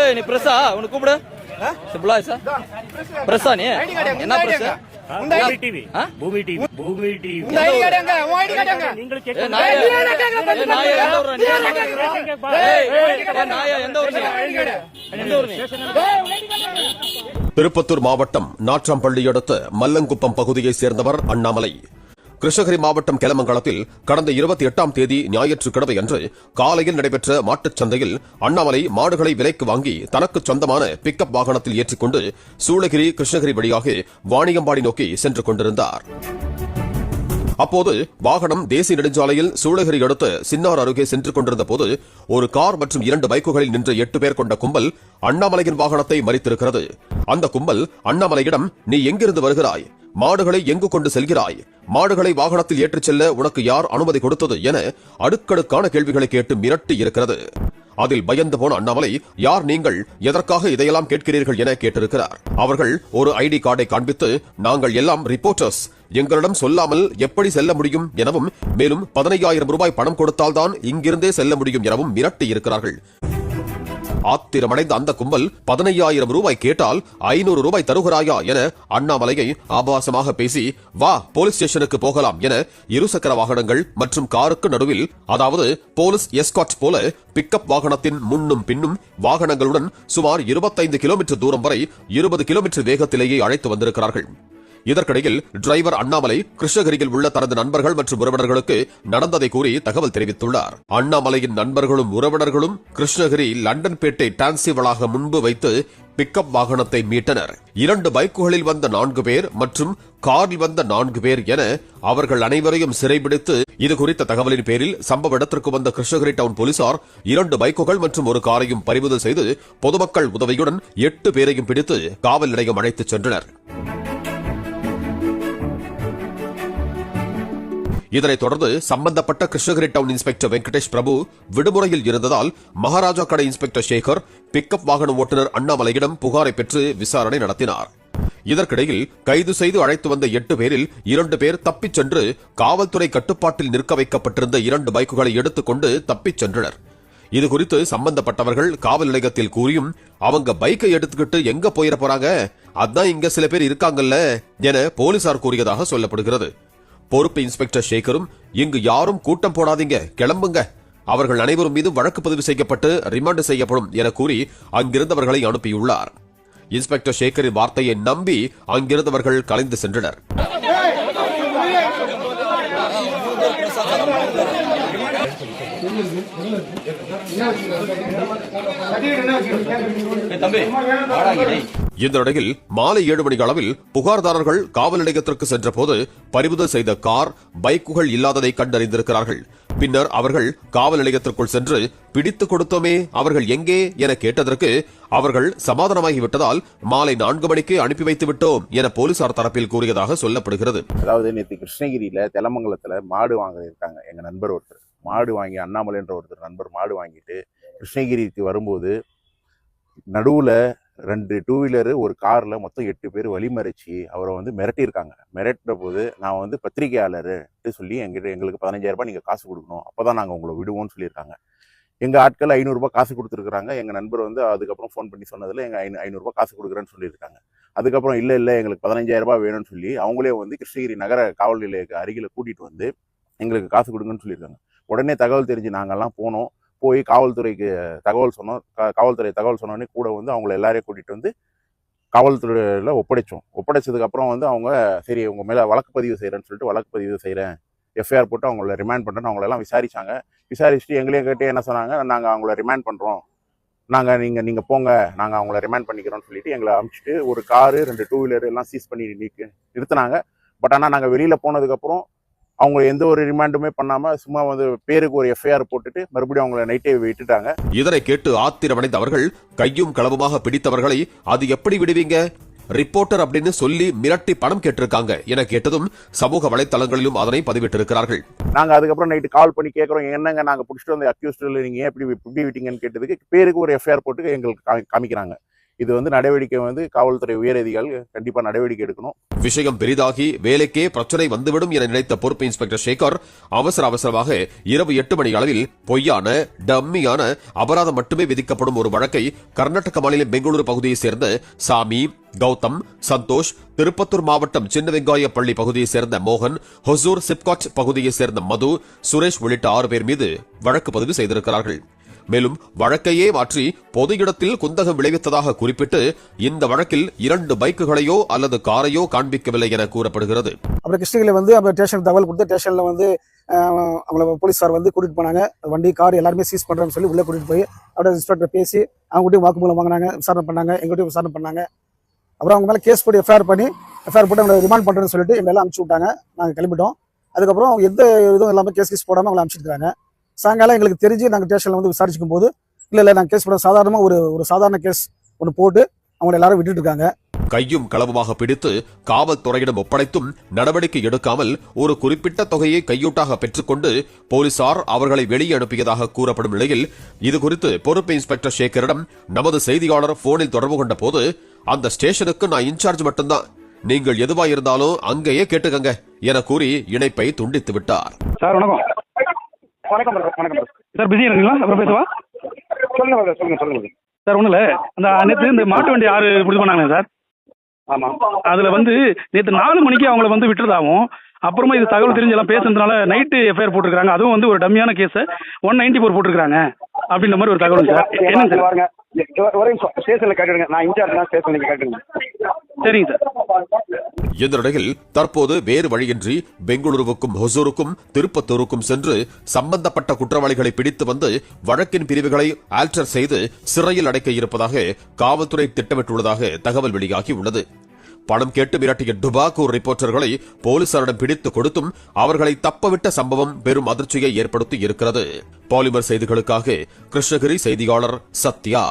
ஏய் நீ பிரஸா உனக்கு கூப்பிடு சிம்பிளா சார் பிரஸா நீ என்ன பிரஸ் பூமி டிவி பூமி டிவி பூமி டிவி உங்க ஐடி கார்டு எங்க உங்க ஐடி கார்டு எங்க நீங்கள் ஏய் கேட்க நாயா எந்த ஊர் நீ ஏய் நாயா எந்த ஊர் நீ எந்த ஊர் நீ திருப்பத்தூர் மாவட்டம் நாட்றாம்பள்ளி அடுத்த மல்லங்குப்பம் பகுதியைச் சேர்ந்தவர் அண்ணாமலை. கிருஷ்ணகிரி மாவட்டம் கெலமங்கலத்தில் கடந்த 28ஆம் தேதி ஞாயிற்றுக்கிழமை அன்று காலையில் நடைபெற்ற மாட்டுச் சந்தையில் அண்ணாமலை மாடுகளை விலைக்கு வாங்கி தனக்கு சொந்தமான பிக்கப் வாகனத்தில் ஏற்றிக்கொண்டு சூளகிரி கிருஷ்ணகிரி வழியாக வாணியம்பாடி நோக்கி சென்று கொண்டிருந்தார். அப்போது வாகனம் தேசிய நெடுஞ்சாலையில் சூளகிரி அடுத்த சின்னார் அருகே சென்று கொண்டிருந்த போது ஒரு கார் மற்றும் 2 பைக்குகளில் நின்ற 8 பேர் கொண்ட கும்பல் அண்ணாமலையின் வாகனத்தை மறித்திருக்கிறது. அந்த கும்பல் அண்ணாமலையிடம் நீ எங்கிருந்து வருகிறாய், மாடுகளை எங்கு கொண்டு செல்கிறாய், மாடுகளை வாகனத்தில் ஏற்றிச் செல்ல உனக்கு யார் அனுமதி கொடுத்தது என அடுக்கடுக்கான கேள்விகளை கேட்டு மிரட்டி இருக்கிறது. அதில் பயந்து போன அண்ணாமலை யார் நீங்கள், எதற்காக இதையெல்லாம் கேட்கிறீர்கள் என கேட்டிருக்கிறார். அவர்கள் ஒரு ஐடி கார்டை காண்பித்து நாங்கள் எல்லாம் ரிப்போர்ட்டர்ஸ், எங்களிடம் சொல்லாமல் எப்படி செல்ல முடியும் எனவும் மேலும் 15,000 ரூபாய் பணம் கொடுத்தால்தான் இங்கிருந்தே செல்ல முடியும் எனவும் மிரட்டி இருக்கிறார்கள். ஆத்திரமடைந்த அந்த கும்பல் 15,000 ரூபாய் கேட்டால் 500 ரூபாய் தருகிறாயா என அண்ணாமலையை ஆபாசமாக பேசி வா போலீஸ் ஸ்டேஷனுக்கு போகலாம் என இருசக்கர வாகனங்கள் மற்றும் காருக்கு நடுவில், அதாவது போலீஸ் எஸ்கார்ட் போல பிக்கப் வாகனத்தின் முன்னும் பின்னும் வாகனங்களுடன் சுமார் 25 கிலோமீட்டர் தூரம் வரை 20 கிலோமீட்டர் வேகத்திலேயே அழைத்து வந்திருக்கிறார்கள். இதற்கிடையில் டிரைவர் அண்ணாமலை கிருஷ்ணகிரியில் உள்ள தனது நண்பர்கள் மற்றும் உறவினர்களுக்கு நடந்ததை கூறி தகவல் தெரிவித்துள்ளார். அண்ணாமலையின் நண்பர்களும் உறவினர்களும் கிருஷ்ணகிரி லண்டன்பேட்டை டான்சி வளாக முன்பு வைத்து பிக்கப் வாகனத்தை மீட்டனர். 2 பைக்குகளில் வந்த 4 பேர் மற்றும் காரில் வந்த 4 பேர் என அவர்கள் அனைவரையும் சிறைபிடித்து இதுகுறித்த தகவலின் பேரில் சம்பவ இடத்திற்கு வந்த கிருஷ்ணகிரி டவுன் போலீசார் 2 பைக்குகள் மற்றும் ஒரு காரையும் பறிமுதல் செய்து பொதுமக்கள் உதவியுடன் 8 பேரையும் பிடித்து காவல் நிலையம் அழைத்துச் சென்றனர். இதனைத் தொடர்ந்து சம்பந்தப்பட்ட கிருஷ்ணகிரி டவுன் இன்ஸ்பெக்டர் வெங்கடேஷ் பிரபு விடுமுறையில் இருந்ததால் மகாராஜா கடை இன்ஸ்பெக்டர் சேகர் பிக்கப் வாகன ஓட்டுநர் அண்ணாமலையிடம் புகாரை பெற்று விசாரணை நடத்தினார். இதற்கிடையில் கைது செய்து அழைத்து வந்த 8 பேரில் 2 பேர் தப்பிச் சென்று காவல்துறை கட்டுப்பாட்டில் நிற்க வைக்கப்பட்டிருந்த 2 பைக்குகளை எடுத்துக் கொண்டு தப்பிச் சென்றனர். இதுகுறித்து சம்பந்தப்பட்டவர்கள் காவல் நிலையத்தில் கூறியும் அவங்க பைக்கை எடுத்துக்கிட்டு எங்க போயிட போறாங்க, அதான் இங்க சில பேர் இருக்காங்கல்ல என போலீசார் கூறியதாக சொல்லப்படுகிறது. பொறுப்பு இன்ஸ்பெக்டர் சேகரும் இங்கு யாரும் கூட்டம் போடாதீங்க, கிளம்புங்க, அவர்கள் அனைவரும் மீது வழக்கு பதிவு செய்யப்பட்டு ரிமாண்ட் செய்யப்படும் என கூறி அங்கிருந்தவர்களை அனுப்பியுள்ளார். இன்ஸ்பெக்டர் சேகரின் வார்த்தையை நம்பி அங்கிருந்தவர்கள் கலைந்து சென்றனர். இந்த நிலையில் மாலை 7 மணி அளவில் புகார்தாரர்கள் காவல் நிலையத்திற்கு சென்ற போது பறிமுதல் செய்த கார், பைக்குகள் இல்லாததை கண்டறிந்திருக்கிறார்கள். பின்னர் அவர்கள் காவல் நிலையத்திற்குள் சென்று பிடித்துக் கொடுத்தோமே, அவர்கள் எங்கே என கேட்டதற்கு அவர்கள் சமாதானமாகிவிட்டதால் மாலை 4 மணிக்கு அனுப்பி வைத்து விட்டோம் என போலீசார் தரப்பில் கூறியதாக சொல்லப்படுகிறது. அதாவது நேற்று கிருஷ்ணகிரியில தெலமங்கலத்துல மாடு வாங்க இருக்காங்க. எங்க நண்பர் ஒருத்தர் மாடு வாங்கி, அண்ணாமலை என்ற ஒருத்தர் நண்பர் மாடு வாங்கிட்டு கிருஷ்ணகிரிக்கு வரும்போது நடுவுல 2 டூ வீலரு ஒரு கார்ல மொத்தம் 8 பேர் வழிமறிச்சு அவரை மிரட்டியிருக்காங்க. மிரட்டுற போது நான் பத்திரிகையாளர் சொல்லி எங்களுக்கு 15,000 ரூபாய் நீங்க காசு கொடுக்கணும், அப்பதான் நாங்க உங்களை விடுவோம்னு சொல்லியிருக்காங்க. எங்க ஆட்கள் 500 ரூபாய் காசு கொடுத்துருக்காங்க. எங்க நண்பர் அதுக்கப்புறம் ஃபோன் பண்ணி சொன்னதுல எங்க 500 ரூபாய் காசு கொடுக்குறேன்னு சொல்லியிருக்காங்க. அதுக்கப்புறம் இல்ல எங்களுக்கு 15,000 ரூபாய் வேணும்னு சொல்லி அவங்களே கிருஷ்ணகிரி நகர காவல் நிலைய அருகில கூட்டிட்டு வந்து எங்களுக்கு காசு கொடுங்கன்னு சொல்லியிருக்காங்க. உடனே தகவல் தெரிஞ்சு நாங்கெல்லாம் போனோம். போய் காவல்துறைக்கு தகவல் சொன்னோம். காவல்துறை தகவல் சொன்னோடனே கூட அவங்கள எல்லாரையும் கூட்டிட்டு காவல்துறையில ஒப்படைச்சோம். ஒப்படைச்சதுக்கு அப்புறம் அவங்க சரி உங்க மேல வழக்கு பதிவு செய்யறேன்னு சொல்லிட்டு வழக்கு பதிவு செய்யறேன், எஃப்ஐஆர் போட்டு அவங்கள ரிமாண்ட் பண்றேன்னு அவங்கள எல்லாம் விசாரிச்சாங்க. விசாரிச்சுட்டு எங்களையும் கேட்டு என்ன சொன்னாங்க, நாங்க அவங்கள ரிமாண்ட் பண்றோம், நீங்க போங்க, நாங்க அவங்கள ரிமாண்ட் பண்ணிக்கிறோம்னு சொல்லிட்டு எங்களை அனுப்பிச்சிட்டு ஒரு காரு 2 டூ வீலர் எல்லாம் சீஸ் பண்ணி நிறுத்தினாங்க. பட் ஆனா நாங்க வெளியில போனதுக்கு அப்புறம் அவங்க எந்த ஒரு ரிமாண்டுமே பண்ணாம சும்மா பேருக்கு ஒரு எஃப்ஐஆர் போட்டுட்டு மறுபடியும் அவங்கள நைட்டே விட்டுட்டாங்க. இதனை கேட்டு ஆத்திரமடைந்த அவர்கள் கையும் களவுமாக பிடித்தவர்களை அது எப்படி விடுவீங்க, ரிப்போர்ட்டர் அப்படின்னு சொல்லி மிரட்டி பணம் கேட்டிருக்காங்க என கேட்டதும் சமூக வலைத்தளங்களிலும் அதனை பதிவிட்டிருக்கிறார்கள். நாங்க அதுக்கப்புறம் நைட்டு கால் பண்ணி கேட்கறோம், என்னங்க நாங்க பிடிச்சிட்டு வந்த அக்யூஸ்டில் நீங்க எப்படி விட்டீங்கன்னு கேட்டதுக்கு பேருக்கு ஒரு எஃப்ஐஆர் போட்டு எங்களுக்கு காமிக்கிறாங்க. இது வந்து நடவடிக்கை வந்து காவல்துறை உயர் அதிகாரிகள் கண்டிப்பா நடவடிக்கை எடுக்கணும். விஷயம் பெரிதாகி வேலைக்கே பிரச்சனை வந்துவிடும் என நினைத்த பொறுப்பு இன்ஸ்பெக்டர் சேகர் அவசரமாக இரவு 8 மணி அளவில் பொய்யான டம்மியான அபராதம் மட்டுமே விதிக்கப்படும் ஒரு வழக்கை கர்நாடக மாநிலம் பெங்களூரு பகுதியைச் சேர்ந்த சாமி, கௌதம், சந்தோஷ், திருப்பத்தூர் மாவட்டம் சின்ன வெங்காயப்பள்ளி பகுதியைச் சேர்ந்த மோகன், ஹொசூர் சிப்காட் பகுதியைச் சேர்ந்த மது, சுரேஷ் உள்ளிட்ட 6 பேர் மீது வழக்கு பதிவு செய்திருக்கிறார்கள். மேலும் வழக்கையே மாற்றி பொது இடத்தில் குந்தகம் விளைவித்ததாக குறிப்பிட்டு இந்த வழக்கில் 2 பைக்குகளையோ அல்லது காரையோ காண்பிக்கவில்லை என கூறப்படுகிறது. அப்புறம் கிருஷ்ணகிரியில வந்து ஸ்டேஷன் தகவல் கொடுத்து ஸ்டேஷன்ல வந்து அவங்கள போலீஸார் வந்து கூட்டிட்டு போனாங்க. வண்டி கார் எல்லாருமே சீஸ் பண்றேன்னு சொல்லி உள்ள கூட்டிட்டு போய் அப்படியே இன்ஸ்பெக்டர் பேசி அவங்ககிட்டயும் வாக்குமூலம் வாங்கினாங்க, விசாரணை பண்ணாங்க, எங்ககிட்டயும் விசாரணை பண்ணாங்க. அப்புறம் அவங்க மேல கேஸ் போட்டு எஃப்ஐஆர் போட்டு அவங்களை ரிமாண்ட் பண்றேன்னு சொல்லிட்டு எங்களை எல்லாம் அனுப்பிச்சு விட்டாங்க. நாங்க கிளம்பிட்டோம். அதுக்கப்புறம் அவங்க எந்த இதுவும் எல்லாமே கேஸ் போடாம அவங்களை அனுப்பிச்சிருக்காங்க. சாயங்காலம் எங்களுக்கு தெரிஞ்சு நாங்கள் ஸ்டேஷன்ல வந்து விசாரிச்சுக்கும் போது இல்ல நாங்கள் கேஸ் போட சாதாரணமா ஒரு சாதாரண கேஸ் ஒன்று போட்டு அவங்களை எல்லாரும் விட்டுட்டு இருக்காங்க. கையும் களவுமாக பிடித்து காவல்துறையிடம் ஒப்படைத்தும் நடவடிக்கை எடுக்காமல் ஒரு குறிப்பிட்ட தொகையை கையூட்டாக பெற்றுக்கொண்டு போலீசார் அவர்களை வெளியே அனுப்பியதாக கூறப்படும் நிலையில் இதுகுறித்து பொறுப்பு இன்ஸ்பெக்டர் சேகரிடம் நமது செய்தியாளர் போனில் தொடர்பு கொண்ட போது அந்த ஸ்டேஷனுக்கு நான் இன்சார்ஜ் மட்டும்தான், நீங்கள் எதுவா இருந்தாலும் அங்கேயே கேட்டுக்கங்க என கூறி இணைப்பை துண்டித்து விட்டார். சார் வணக்கம். வணக்கம் வணக்கம் சார் பிஸியா இருக்கீங்களா? அப்புறம் பேசவா? சொல்லுங்க சார் ஒன்றும் இல்லை, அந்த நேற்று இந்த மாட்டு வண்டி 6 பிடிச்சு பண்ணாங்க சார். ஆமா, அதில் வந்து நேற்று 4 மணிக்கு அவங்கள வந்து விட்டுறதாகவும் அப்புறமா இது தகவல் தெரிஞ்சு எல்லாம் பேசுறதுனால நைட்டு எஃப்ஐஆர் போட்டிருக்காங்க. அதுவும் வந்து ஒரு டம்மியான கேஸை 194 போட்டிருக்காங்க அப்படின்ற மாதிரி ஒரு தகவல் சார். என்னங்க சார்? பாருங்க, ஒரே நிமிஷம் ஸ்டேஷன்ல கேட்டுடுங்க. நான் இன்சார்ஜ் தான், ஸ்டேஷன்ல கேட்டுடுங்க. சரிங்க சார். இந்த நிலையில் தற்போது வேறு வழியின்றி பெங்களூருவுக்கும் ஹொசூருக்கும் திருப்பத்தூருக்கும் சென்று சம்பந்தப்பட்ட குற்றவாளிகளை பிடித்து வந்து வழக்கின் பிரிவுகளை ஆல்டர் செய்து சிறையில் அடைக்க இருப்பதாக காவல்துறை திட்டமிட்டுள்ளதாக தகவல் வெளியாகி உள்ளது. பணம் கேட்டு மிரட்டிய டுபாக்கூர் ரிப்போர்ட்டர்களை போலீசாரிடம் பிடித்து கொடுத்தும் அவர்களை தப்பவிட்ட சம்பவம் பெரும் அதிர்ச்சியை ஏற்படுத்தி இருக்கிறது. பாலிமர் செய்திகளுக்காக கிருஷ்ணகிரி செய்தியாளர் சத்யா.